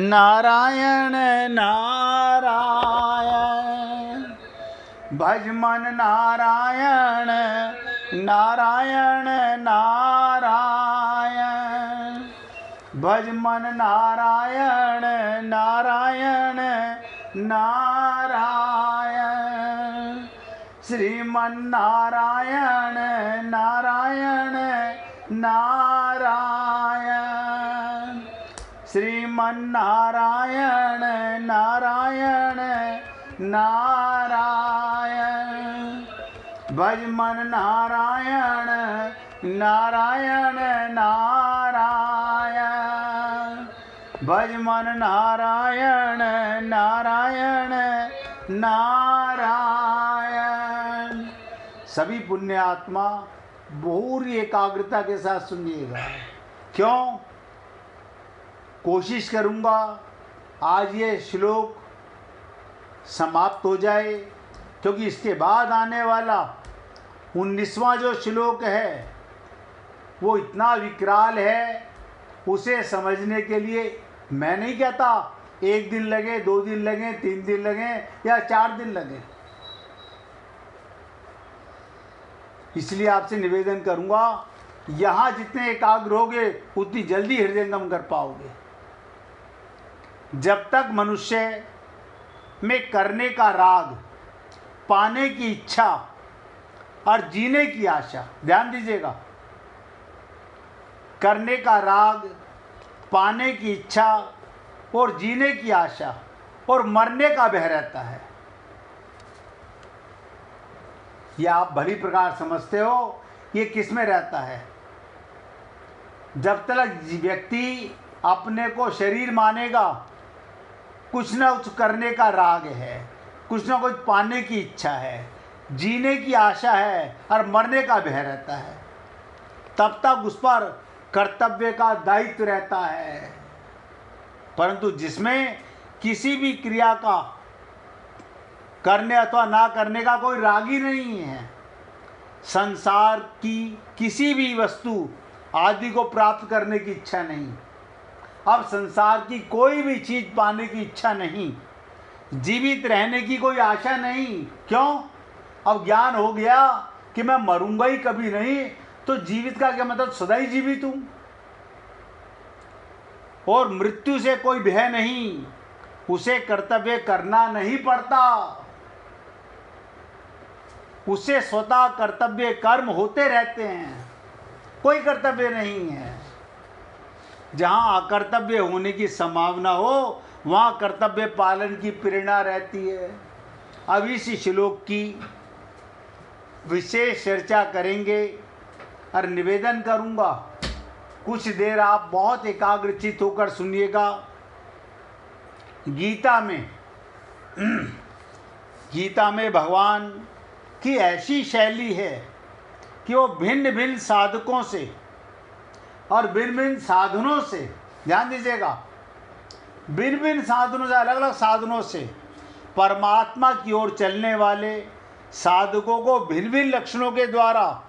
नारायण नारायण भज मन नारायण नारायण नारायण भज मन नारायण नारायण नारायण श्रीमन नारायण नारायण नारायण श्रीमन नारायण नारायण नारायण भज मन नारायण नारायण नारायण भज मन नारायण नारायण नारायण। सभी पुण्य आत्मा पूरी एकाग्रता के साथ सुनिएगा। क्यों? कोशिश करूँगा आज ये श्लोक समाप्त हो जाए, क्योंकि इसके बाद आने वाला 19वां जो श्लोक है वो इतना विकराल है, उसे समझने के लिए मैं नहीं कहता 1 दिन लगे, 2 दिन लगे, 3 दिन लगे या 4 दिन लगे। इसलिए आपसे निवेदन करूँगा, यहाँ जितने एकाग्र होगे उतनी जल्दी हृदयंगम कर पाओगे। जब तक मनुष्य में करने का राग, पाने की इच्छा और जीने की आशा, ध्यान दीजिएगा, करने का राग, पाने की इच्छा और जीने की आशा और मरने का भय रहता है। यह आप भली प्रकार समझते हो ये किस में रहता है। जब तक व्यक्ति अपने को शरीर मानेगा, कुछ न कुछ करने का राग है, कुछ न कुछ पाने की इच्छा है, जीने की आशा है और मरने का भय रहता है, तब तक उस पर कर्तव्य का दायित्व रहता है। परंतु जिसमें किसी भी क्रिया का करने अथवा ना करने का कोई राग ही नहीं है, संसार की किसी भी वस्तु आदि को प्राप्त करने की इच्छा नहीं, अब संसार की कोई भी चीज़ पाने की इच्छा नहीं, जीवित रहने की कोई आशा नहीं। क्यों? अब ज्ञान हो गया कि मैं मरूंगा ही कभी नहीं, तो जीवित का क्या मतलब? सदा ही जीवित हूँ। और मृत्यु से कोई भय नहीं, उसे कर्तव्य करना नहीं पड़ता, उसे स्वतः कर्तव्य कर्म होते रहते हैं, कोई कर्तव्य नहीं है। जहाँ अकर्तव्य होने की संभावना हो वहाँ कर्तव्य पालन की प्रेरणा रहती है। अब इस श्लोक की विशेष चर्चा करेंगे और निवेदन करूँगा कुछ देर आप बहुत एकाग्रचित होकर सुनिएगा। गीता में भगवान की ऐसी शैली है कि वो भिन्न भिन्न साधकों से और भिन्न भिन्न साधनों से, ध्यान दीजिएगा, भिन्न भिन्न साधनों से, अलग अलग साधनों से परमात्मा की ओर चलने वाले साधकों को भिन्न भिन्न लक्षणों के द्वारा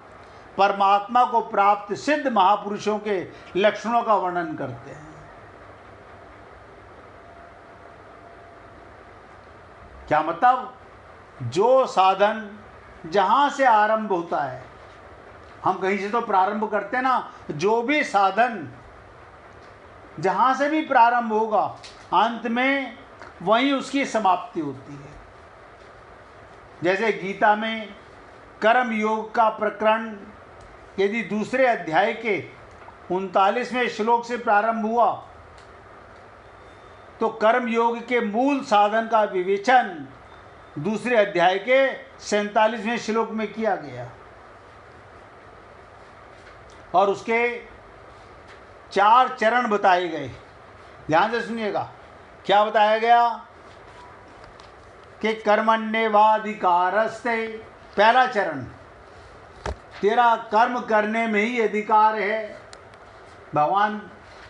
परमात्मा को प्राप्त सिद्ध महापुरुषों के लक्षणों का वर्णन करते हैं। क्या मतलब? जो साधन जहाँ से आरंभ होता है, हम कहीं से तो प्रारंभ करते हैं ना, जो भी साधन जहाँ से भी प्रारंभ होगा अंत में वहीं उसकी समाप्ति होती है। जैसे गीता में कर्म योग का प्रकरण यदि दूसरे अध्याय के 39वें श्लोक से प्रारंभ हुआ तो कर्म योग के मूल साधन का विवेचन दूसरे अध्याय के 47वें श्लोक में किया गया और उसके 4 चरण बताए गए। ध्यान से सुनिएगा, क्या बताया गया कि कर्मण्येवाधिकारस्ते, पहला चरण, तेरा कर्म करने में ही अधिकार है। भगवान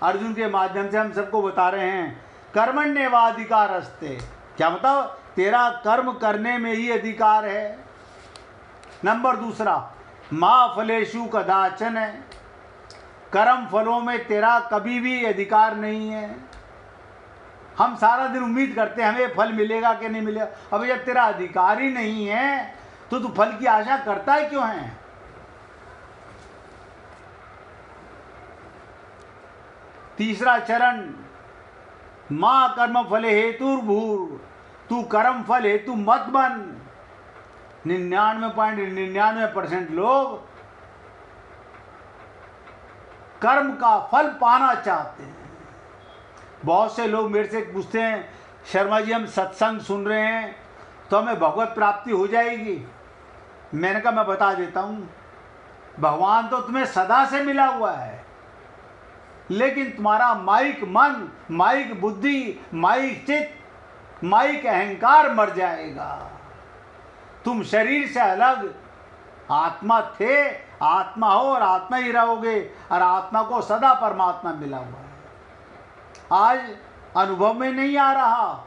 अर्जुन के माध्यम से हम सबको बता रहे हैं कर्मण्येवाधिकारस्ते, क्या मतलब? तेरा कर्म करने में ही अधिकार है। नंबर दूसरा, माँ फलेषु कदाचन, कर्म फलों में तेरा कभी भी अधिकार नहीं है। हम सारा दिन उम्मीद करते हैं हमें फल मिलेगा कि नहीं मिलेगा। अब जब तेरा अधिकार ही नहीं है तो तू फल की आशा करता है क्यों है? तीसरा चरण, माँ कर्म फल हेतुर्भूर, तू कर्म फल हेतु मत बन। 99.99% लोग कर्म का फल पाना चाहते हैं। बहुत से लोग मेरे से पूछते हैं, शर्मा जी हम सत्संग सुन रहे हैं तो हमें भगवत प्राप्ति हो जाएगी? मैंने कहा मैं बता देता हूँ, भगवान तो तुम्हें सदा से मिला हुआ है, लेकिन तुम्हारा माइक मन, माइक बुद्धि, माइक चित्त, माइक अहंकार मर जाएगा। तुम शरीर से अलग आत्मा थे, आत्मा हो और आत्मा ही रहोगे, और आत्मा को सदा परमात्मा मिला हुआ है। आज अनुभव में नहीं आ रहा।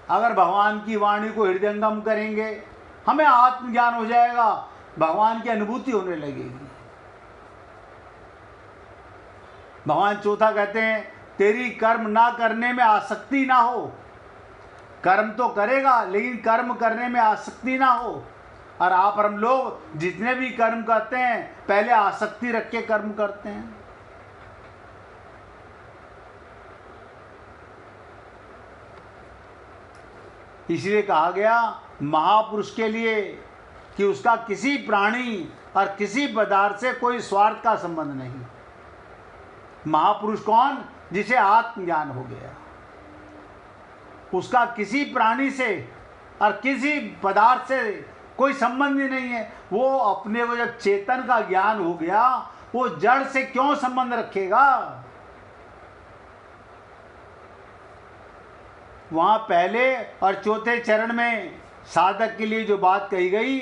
अगर भगवान की वाणी को हृदयंगम करेंगे हमें आत्मज्ञान हो जाएगा, भगवान की अनुभूति होने लगेगी। भगवान चौथा कहते हैं, तेरी कर्म ना करने में आसक्ति ना हो। कर्म तो करेगा लेकिन कर्म करने में आसक्ति ना हो। और आप हम लोग जितने भी कर्म करते हैं पहले आसक्ति रख के कर्म करते हैं। इसलिए कहा गया महापुरुष के लिए कि उसका किसी प्राणी और किसी पदार्थ से कोई स्वार्थ का संबंध नहीं। महापुरुष कौन? जिसे आत्मज्ञान हो गया। उसका किसी प्राणी से और किसी पदार्थ से कोई संबंध ही नहीं है। वो अपने को जब चेतन का ज्ञान हो गया, वो जड़ से क्यों संबंध रखेगा? वहाँ पहले और चौथे चरण में साधक के लिए जो बात कही गई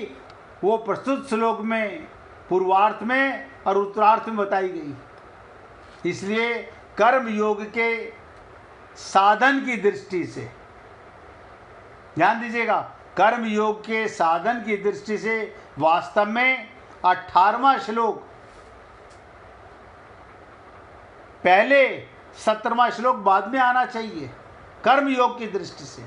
वो प्रस्तुत श्लोक में पूर्वार्थ में और उत्तरार्थ में बताई गई। इसलिए कर्म योग के साधन की दृष्टि से ध्यान दीजिएगा, कर्म योग के साधन की दृष्टि से वास्तव में 18वां श्लोक पहले, 17वां श्लोक बाद में आना चाहिए कर्म योग की दृष्टि से।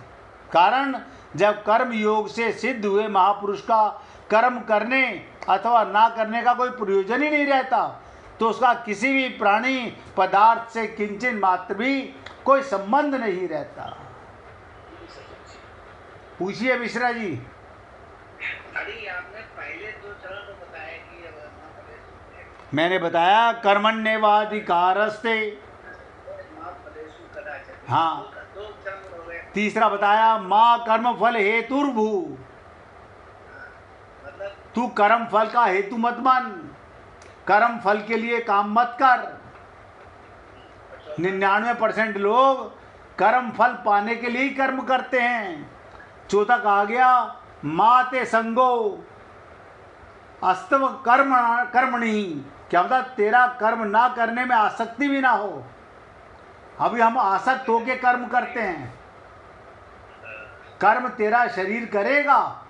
कारण जब कर्म योग से सिद्ध हुए महापुरुष का कर्म करने अथवा ना करने का कोई प्रयोजन ही नहीं रहता, तो उसका किसी भी प्राणी पदार्थ से किंचन मात्र भी कोई संबंध नहीं रहता। पूछिए मिश्रा जी। आपने पहले 2 चरण तो बताया कि मैंने बताया कर्मण्येवाधिकारस्ते, हाँ। तीसरा बताया माँ कर्म फल हेतुर्भू, तू कर्म फल का हेतु मत बन, कर्म फल के लिए काम मत कर। 99% लोग कर्म फल पाने के लिए ही कर्म करते हैं। चौथा कहा गया माते संगो अस्तव कर्मणि, क्या मतलब तेरा कर्म ना करने में आसक्ति भी ना हो। अभी हम आसक्त होके कर्म करते हैं। कर्म तेरा शरीर करेगा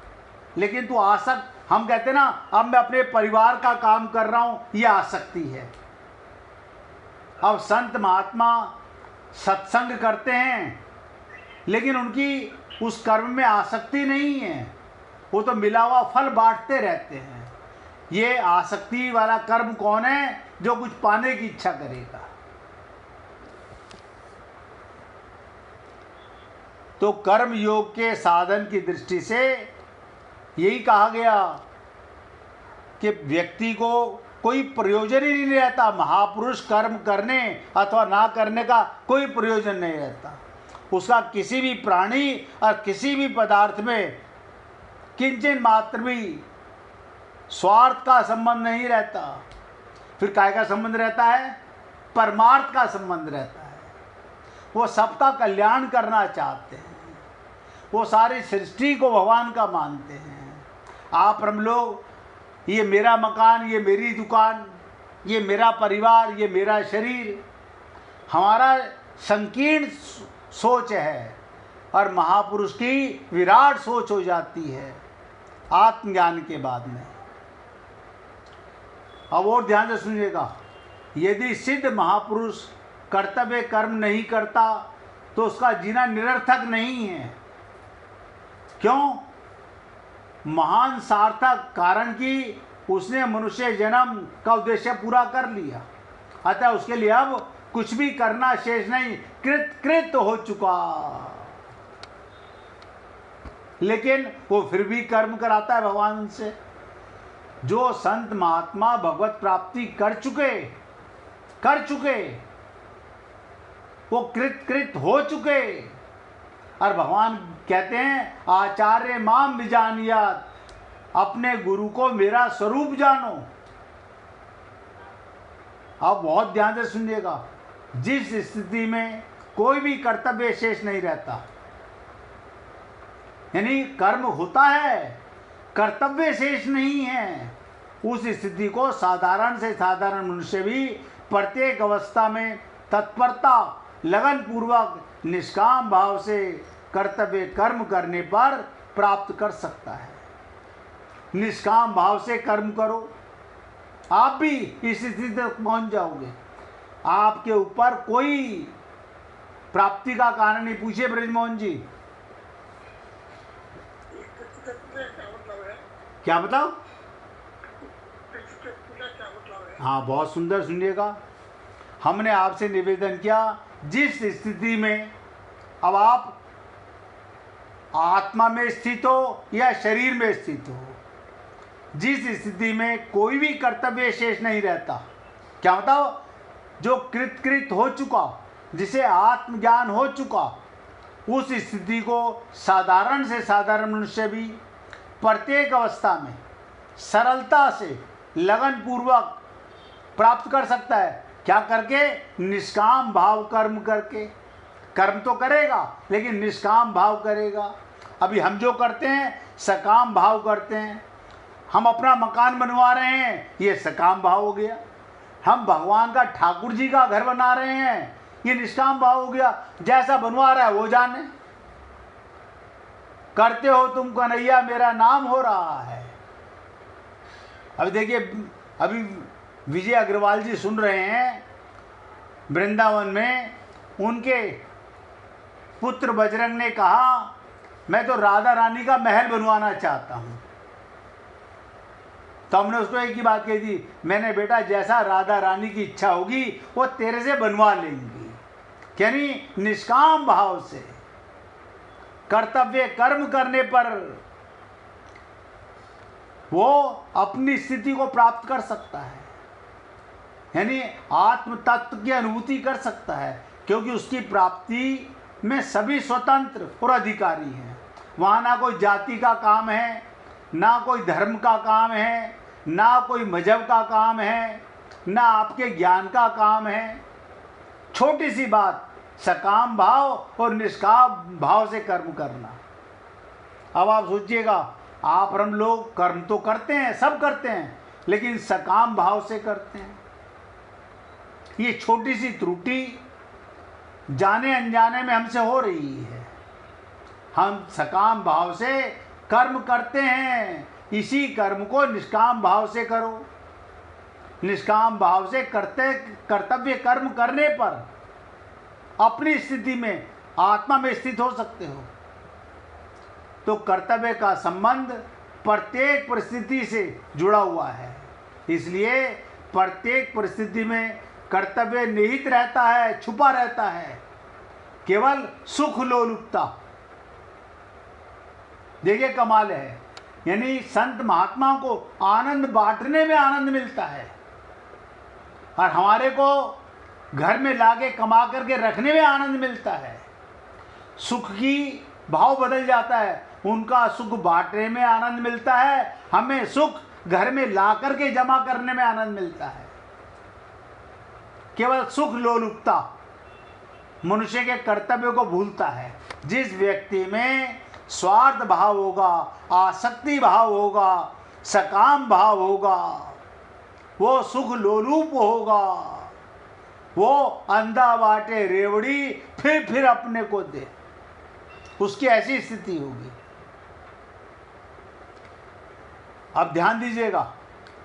लेकिन तू आसक्त, हम कहते ना अब मैं अपने परिवार का काम कर रहा हूं, यह आसक्ति है। अब संत महात्मा सत्संग करते हैं लेकिन उनकी उस कर्म में आसक्ति नहीं है, वो तो मिला हुआ फल बांटते रहते हैं। ये आसक्ति वाला कर्म कौन है? जो कुछ पाने की इच्छा करेगा। तो कर्म योग के साधन की दृष्टि से यही कहा गया कि व्यक्ति को कोई प्रयोजन ही नहीं रहता। महापुरुष कर्म करने अथवा ना करने का कोई प्रयोजन नहीं रहता। उसका किसी भी प्राणी और किसी भी पदार्थ में किंचन मात्र भी स्वार्थ का संबंध नहीं रहता। फिर काय का संबंध रहता है? परमार्थ का संबंध रहता है। वो सबका कल्याण करना चाहते हैं। वो सारी सृष्टि को भगवान का मानते हैं। आप हम लोग, ये मेरा मकान, ये मेरी दुकान, ये मेरा परिवार, ये मेरा शरीर, हमारा संकीर्ण सोच है और महापुरुष की विराट सोच हो जाती है आत्मज्ञान के बाद में। अब और ध्यान से सुनिएगा, यदि सिद्ध महापुरुष कर्तव्य कर्म नहीं करता तो उसका जीना निरर्थक नहीं है। क्यों? महान सार्थक कारण कि उसने मनुष्य जन्म का उद्देश्य पूरा कर लिया, अतः उसके लिए अब कुछ भी करना शेष नहीं, कृत हो चुका। लेकिन वो फिर भी कर्म कराता है भगवान से। जो संत महात्मा भगवत प्राप्ति कर चुके वो कृत हो चुके। और भगवान कहते हैं आचार्य माम विजानियात, अपने गुरु को मेरा स्वरूप जानो। आप बहुत ध्यान से सुनिएगा, जिस स्थिति में कोई भी कर्तव्य शेष नहीं रहता, यानी कर्म होता है, कर्तव्य शेष नहीं है, उस स्थिति को साधारण से साधारण मनुष्य भी प्रत्येक अवस्था में तत्परता, लगन पूर्वक, निष्काम भाव से कर्तव्य कर्म करने पर प्राप्त कर सकता है। निष्काम भाव से कर्म करो, आप भी इस स्थिति तक पहुंच जाओगे। आपके ऊपर कोई प्राप्ति का कारण नहीं। पूछिए ब्रजमोहन जी, क्या बताओ? हाँ, बहुत सुंदर, सुनिएगा। हमने आपसे निवेदन किया, जिस स्थिति में अब आप आत्मा में स्थित हो या शरीर में स्थित हो, जिस स्थिति में कोई भी कर्तव्य शेष नहीं रहता, क्या बताओ? जो कृत हो चुका, जिसे आत्मज्ञान हो चुका, उस स्थिति को साधारण से साधारण मनुष्य भी प्रत्येक अवस्था में सरलता से, लगन पूर्वक प्राप्त कर सकता है। क्या करके? निष्काम भाव कर्म करके। कर्म तो करेगा लेकिन निष्काम भाव करेगा। अभी हम जो करते हैं सकाम भाव करते हैं। हम अपना मकान बनवा रहे हैं, ये सकाम भाव हो गया। हम भगवान का, ठाकुर जी का घर बना रहे हैं, ये निष्काम भाव हो गया। जैसा बनवा रहा है वो जाने। करते हो तुम कन्हैया मेरा नाम हो रहा है। अभी देखिए, अभी विजय अग्रवाल जी सुन रहे हैं, वृंदावन में उनके पुत्र बजरंग ने कहा मैं तो राधा रानी का महल बनवाना चाहता हूं। तो हमने उसको एक ही बात कही थी, मैंने बेटा जैसा राधा रानी की इच्छा होगी वो तेरे से बनवा लेंगी। यानी निष्काम भाव से कर्तव्य कर्म करने पर वो अपनी स्थिति को प्राप्त कर सकता है, यानी आत्म तत्व की अनुभूति कर सकता है, क्योंकि उसकी प्राप्ति में सभी स्वतंत्र और अधिकारी हैं। वहाँ ना कोई जाति का काम है, ना कोई धर्म का काम है, ना कोई मजहब का काम है, ना आपके ज्ञान का काम है। छोटी सी बात, सकाम भाव और निष्काम भाव से कर्म करना। अब आप सोचिएगा, आप और हम लोग कर्म तो करते हैं, सब करते हैं, लेकिन सकाम भाव से करते हैं। ये छोटी सी त्रुटि जाने अनजाने में हमसे हो रही है। हम सकाम भाव से कर्म करते हैं, इसी कर्म को निष्काम भाव से करो। निष्काम भाव से कर्तव्य कर्म करने पर अपनी स्थिति में, आत्मा में स्थित हो सकते हो। तो कर्तव्य का संबंध प्रत्येक परिस्थिति से जुड़ा हुआ है, इसलिए प्रत्येक परिस्थिति में कर्तव्य निहित रहता है, छुपा रहता है। केवल सुख लोलुपता, देखिए कमाल है, यानी संत महात्माओं को आनंद बांटने में आनंद मिलता है, और हमारे को घर में लाके कमा करके रखने में आनंद मिलता है। सुख की भाव बदल जाता है, उनका सुख बांटने में आनंद मिलता है, हमें सुख घर में ला करके जमा करने में आनंद मिलता है। केवल सुख लोलुपता मनुष्य के कर्तव्य को भूलता है। जिस व्यक्ति में स्वार्थ भाव होगा, आसक्ति भाव होगा, सकाम भाव होगा, वो सुख लोलुप होगा, वो अंधा बाटे रेवड़ी फिर अपने को दे, उसकी ऐसी स्थिति होगी। अब ध्यान दीजिएगा,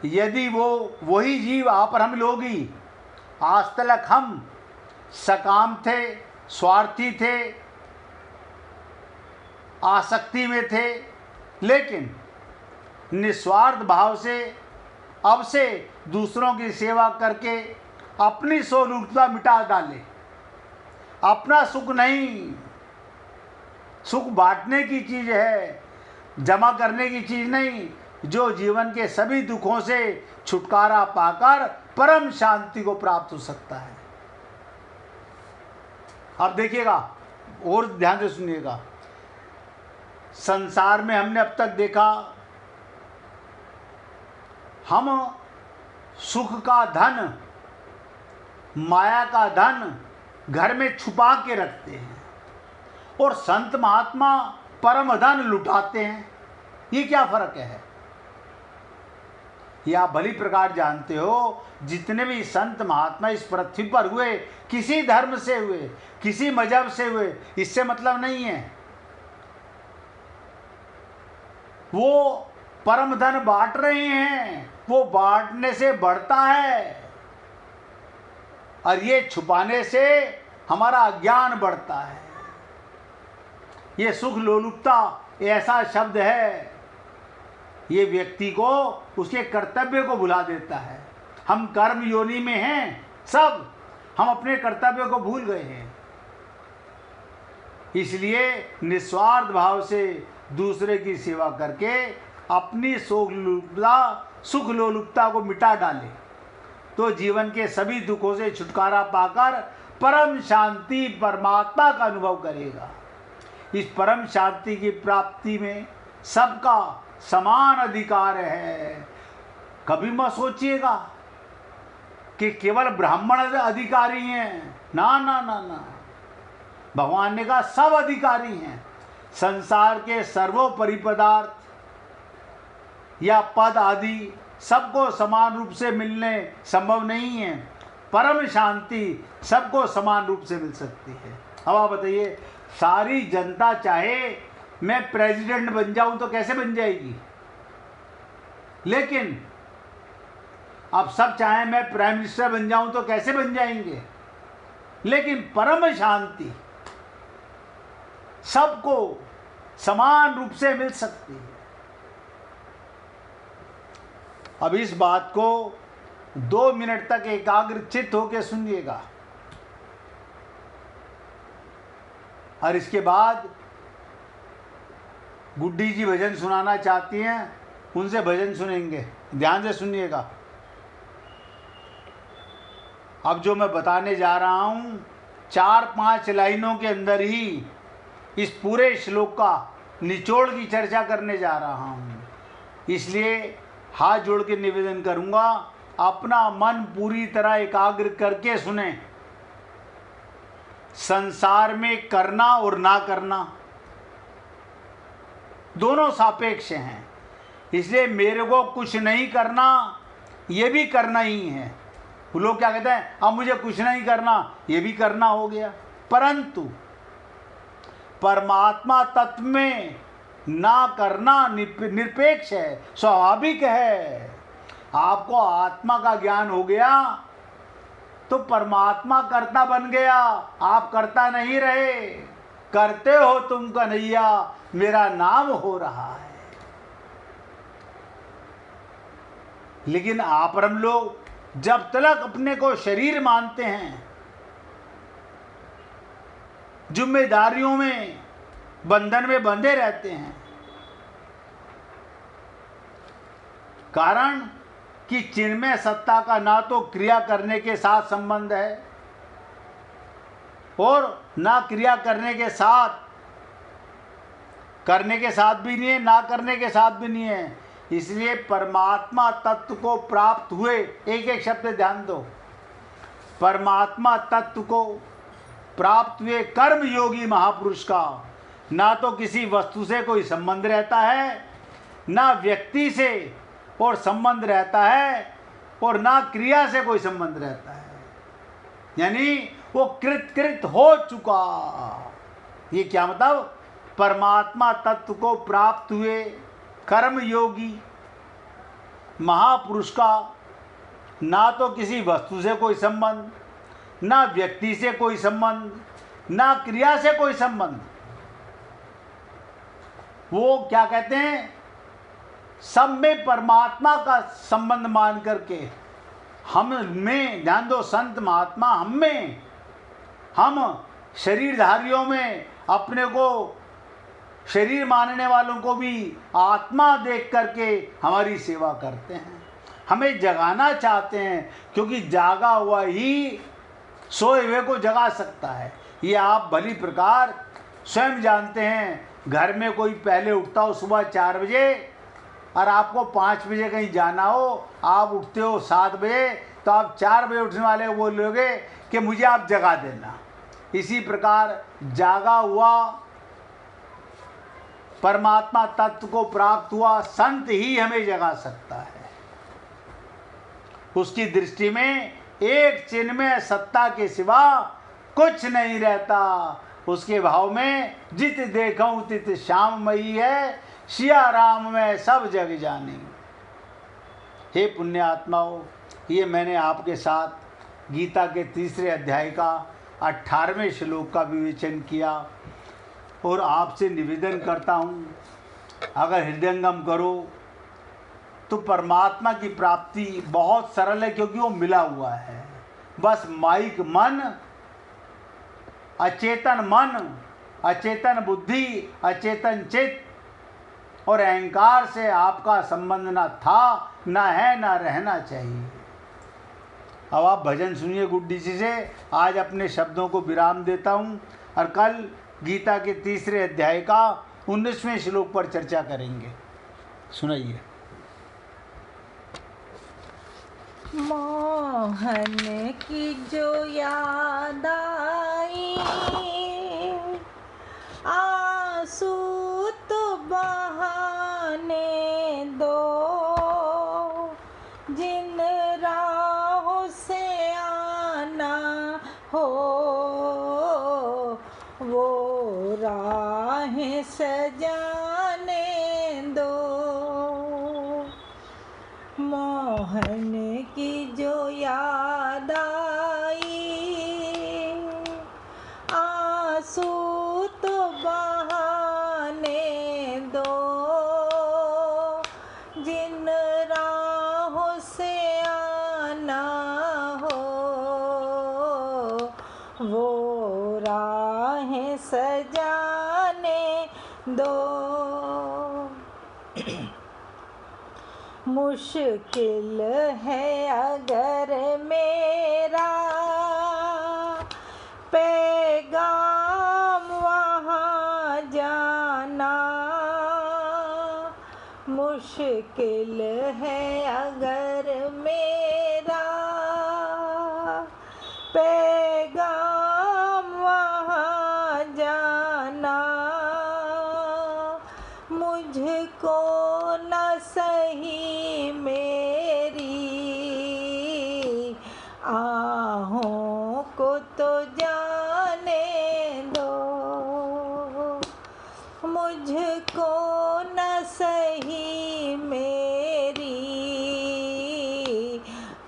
यदि वो वही जीव आप और हम लोग ही आज तक हम सकाम थे, स्वार्थी थे, आसक्ति में थे, लेकिन निस्वार्थ भाव से अब से दूसरों की सेवा करके अपनी स्वरूपता मिटा डाले। अपना सुख नहीं, सुख बांटने की चीज है, जमा करने की चीज नहीं, जो जीवन के सभी दुखों से छुटकारा पाकर परम शांति को प्राप्त हो सकता है। अब देखिएगा और ध्यान से सुनिएगा, संसार में हमने अब तक देखा, हम सुख का धन, माया का धन घर में छुपा के रखते हैं और संत महात्मा परम धन लुटाते हैं। ये क्या फर्क है? ये आप भली प्रकार जानते हो, जितने भी संत महात्मा इस पृथ्वी पर हुए, किसी धर्म से हुए, किसी मजहब से हुए, इससे मतलब नहीं है। वो परम धन बांट रहे हैं, वो बांटने से बढ़ता है और ये छुपाने से हमारा अज्ञान बढ़ता है। ये सुख लोलुपता ऐसा शब्द है, ये व्यक्ति को उसके कर्तव्य को भुला देता है। हम कर्म योनि में हैं सब, हम अपने कर्तव्य को भूल गए हैं। इसलिए निस्वार्थ भाव से दूसरे की सेवा करके अपनी सुख लोलुपता को मिटा डाले तो जीवन के सभी दुखों से छुटकारा पाकर परम शांति परमात्मा का अनुभव करेगा। इस परम शांति की प्राप्ति में सबका समान अधिकार है। कभी मत सोचिएगा कि केवल ब्राह्मण अधिकारी हैं, ना ना ना ना। भगवान ने कहा सब अधिकारी हैं। संसार के सर्वोपरि पदार्थ या पद आदि सबको समान रूप से मिलने संभव नहीं है। परम शांति सबको समान रूप से मिल सकती है। अब आप बताइए, सारी जनता चाहे मैं प्रेसिडेंट बन जाऊं तो कैसे बन जाएगी, लेकिन अब सब चाहे मैं प्राइम मिनिस्टर बन जाऊं तो कैसे बन जाएंगे। लेकिन परम शांति सबको समान रूप से मिल सकती है। अब इस बात को 2 मिनट तक एकाग्रचित्त होकर सुनिएगा और इसके बाद गुड्डी जी भजन सुनाना चाहती हैं, उनसे भजन सुनेंगे। ध्यान से सुनिएगा। अब जो मैं बताने जा रहा हूं 4-5 लाइनों के अंदर ही इस पूरे श्लोक का निचोड़ की चर्चा करने जा रहा हूं। इसलिए हाथ जोड़ के निवेदन करूंगा, अपना मन पूरी तरह एकाग्र करके सुने। संसार में करना और ना करना दोनों सापेक्ष हैं। इसलिए मेरे को कुछ नहीं करना, ये भी करना ही है। लोग क्या कहते हैं, अब मुझे कुछ नहीं करना, ये भी करना हो गया। परंतु परमात्मा तत्व में ना करना निरपेक्ष है, स्वाभाविक है। आपको आत्मा का ज्ञान हो गया तो परमात्मा कर्ता बन गया, आप कर्ता नहीं रहे। करते हो तुम कन्हैया, मेरा नाम हो रहा है। लेकिन आप हम लोग जब तक अपने को शरीर मानते हैं, जिम्मेदारियों में बंधन में बंधे रहते हैं। कारण कि चिन्मय सत्ता का ना तो क्रिया करने के साथ संबंध है और ना क्रिया करने के साथ भी नहीं है, ना करने के साथ भी नहीं है। इसलिए परमात्मा तत्व को प्राप्त हुए, एक एक शब्द ध्यान दो, परमात्मा तत्व को प्राप्त हुए कर्म योगी महापुरुष का ना तो किसी वस्तु से कोई संबंध रहता है, ना व्यक्ति से और संबंध रहता है, और ना क्रिया से कोई संबंध रहता है। यानी वो कृत हो चुका। ये क्या मतलब, परमात्मा तत्व को प्राप्त हुए कर्म योगी महापुरुष का ना तो किसी वस्तु से कोई संबंध, ना व्यक्ति से कोई संबंध, ना क्रिया से कोई संबंध। वो क्या कहते हैं, सब में परमात्मा का संबंध मान करके हम में, ध्यान दो संत महात्मा हम में, हम शरीरधारियों में अपने को शरीर मानने वालों को भी आत्मा देख करके हमारी सेवा करते हैं, हमें जगाना चाहते हैं, क्योंकि जागा हुआ ही सोए हुए को जगा सकता है। ये आप भली प्रकार स्वयं जानते हैं। घर में कोई पहले उठता हो सुबह 4 बजे और आपको 5 बजे कहीं जाना हो, आप उठते हो 7 बजे, तो आप 4 बजे उठने वाले को बोलोगे कि मुझे आप जगा देना। इसी प्रकार जागा हुआ परमात्मा तत्व को प्राप्त हुआ संत ही हमें जगा सकता है। उसकी दृष्टि में एक चिन्मय सत्ता के सिवा कुछ नहीं रहता। उसके भाव में जित देखूं तित श्याममयी है, सिया राम में सब जग जानी। हे पुण्य आत्माओं, ये मैंने आपके साथ गीता के 3 अध्याय का 18वें श्लोक का विवेचन किया और आपसे निवेदन करता हूँ, अगर हृदयंगम करो तो परमात्मा की प्राप्ति बहुत सरल है, क्योंकि वो मिला हुआ है। बस माइक मन, अचेतन बुद्धि, अचेतन चित्त और अहंकार से आपका संबंध ना था, ना है, ना रहना चाहिए। अब आप भजन सुनिए गुड्डी जी से। आज अपने शब्दों को विराम देता हूँ और कल गीता के 3 अध्याय का 19वें श्लोक पर चर्चा करेंगे। सुनाइए। मोहन की जो याद आई, आंसू तो बहाने दो, जिन राहों से आना हो वो राहें सजाने दो। मोहन की जो याद आई, आंसू तो बहाने दो, जिन राहों से आना हो वो राहें सजाने दो। मुश्किल है अगर मेरा पैगाम वहाँ जाना, मुश्किल है अगर मेरा पैगाम वहाँ जाना। मुझको न सही मेरी आहों को तो जाने दो, मुझको न सही मेरी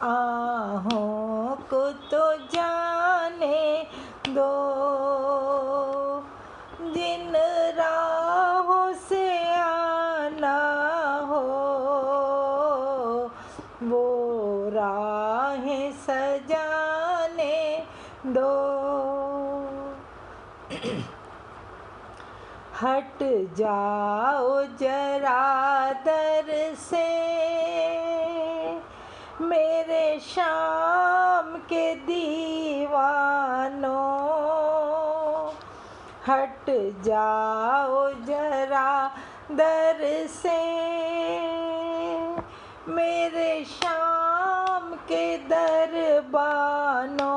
आहों को तो जाने दो। जिन राहों से आना हो वो राहें सजाने दो। हट जाओ जरा दर से मेरे शाम के दीवानों, हट जाओ जरा दर से मेरे शाम के दरबानों।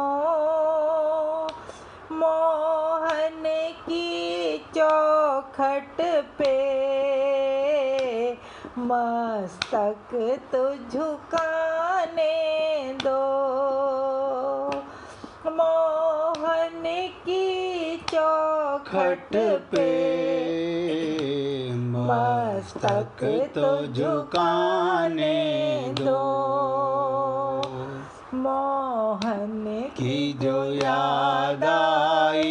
मोहन की चौखट पे मस्तक तो झुकाने दो, मोहन की चौखट पे मस्तक तो झुकाने दो। मोहन की जो याद आई,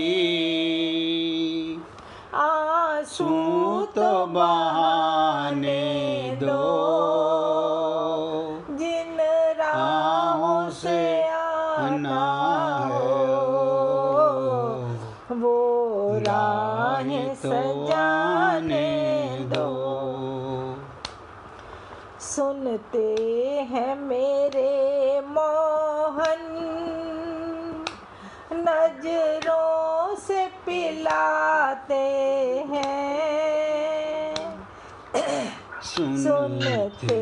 आंसू तो बहाने दो, जिन राहों से आना हो वो राहें सजाने दो। सुनते हैं मेरे मोहन नजरों से पिलाते हैं, सुनते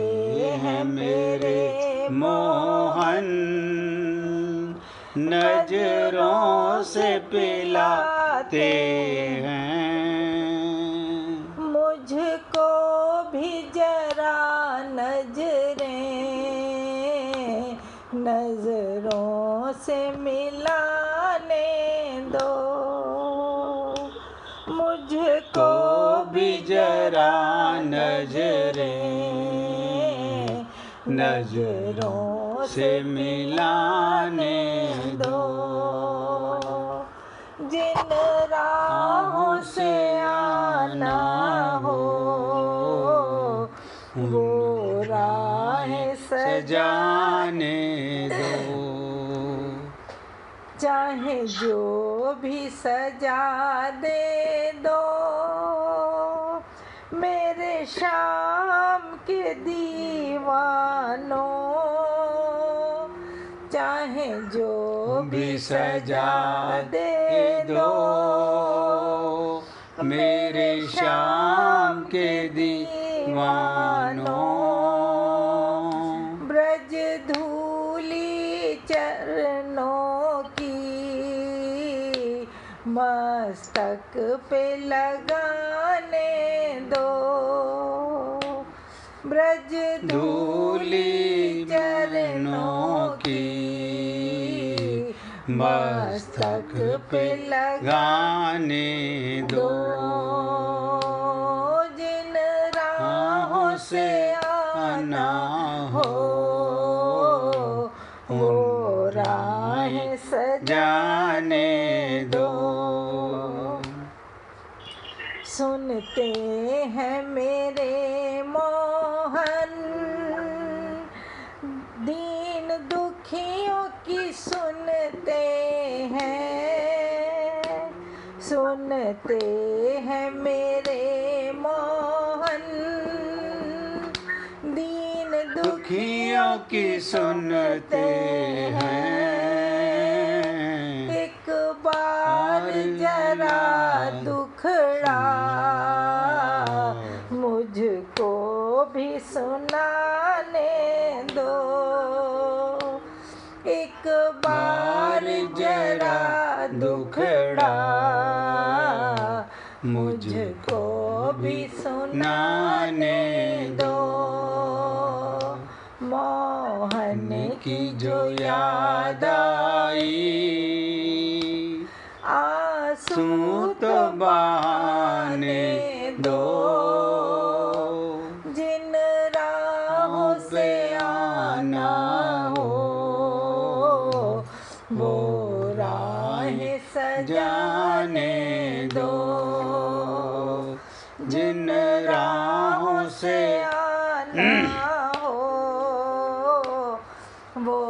हैं मेरे मोहन नजरों से पिलाते हैं। मुझको भी जरा नजरों से मिलाने दो, मुझको भी जरा नजरों से मिलाने दो, जिन राहों से आना हो वो राहें सजाने दो। चाहे जो भी सजा दे दो मेरे शाम के दीवानों, चाहे जो भी सजा दे दो मेरे शाम के दीवानों। ब्रज धूली चरणों की मस्तक पे लगाने दो, ब्रज धूली चरणों की मस्तक पे लगाने दो। जिन राहों से आना हो वो राहें सजाने दो। सुनते हैं मेरे मोहन दीन दुखियों की सुनते हैं, सुनते हैं मेरे मोहन दीन दुखियों की सुनते हैं। एक बार जरा दुखड़ा मुझको भी सुनाने दो, एक बार जरा दुखड़ा मुझको भी सुनाने दो। मोहन की जो याद आई, आंसू तो बहाने दो, जिन राहों से आना हो वो राहें सजाने दो, जिन राहों से आना हो वो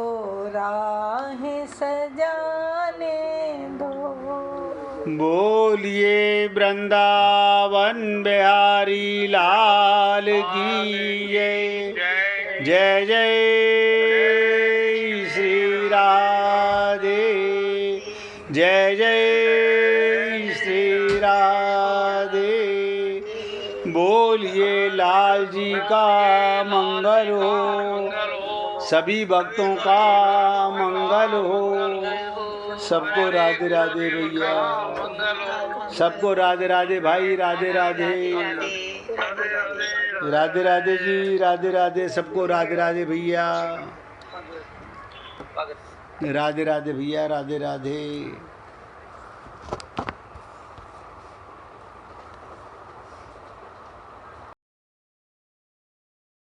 राहें सजाने दो। बोलिए वृंदावन बिहारी लाल की जय। जय जय श्री राधे, जय जय श्री राधे। बोलिए लाल जी का मंगल हो, सभी भक्तों का मंगल हो। सबको राधे राधे भैया, सबको राधे राधे भाई, राधे राधे, राधे राधे जी, राधे राधे, सबको राधे राधे भैया, राधे राधे भैया, राधे राधे।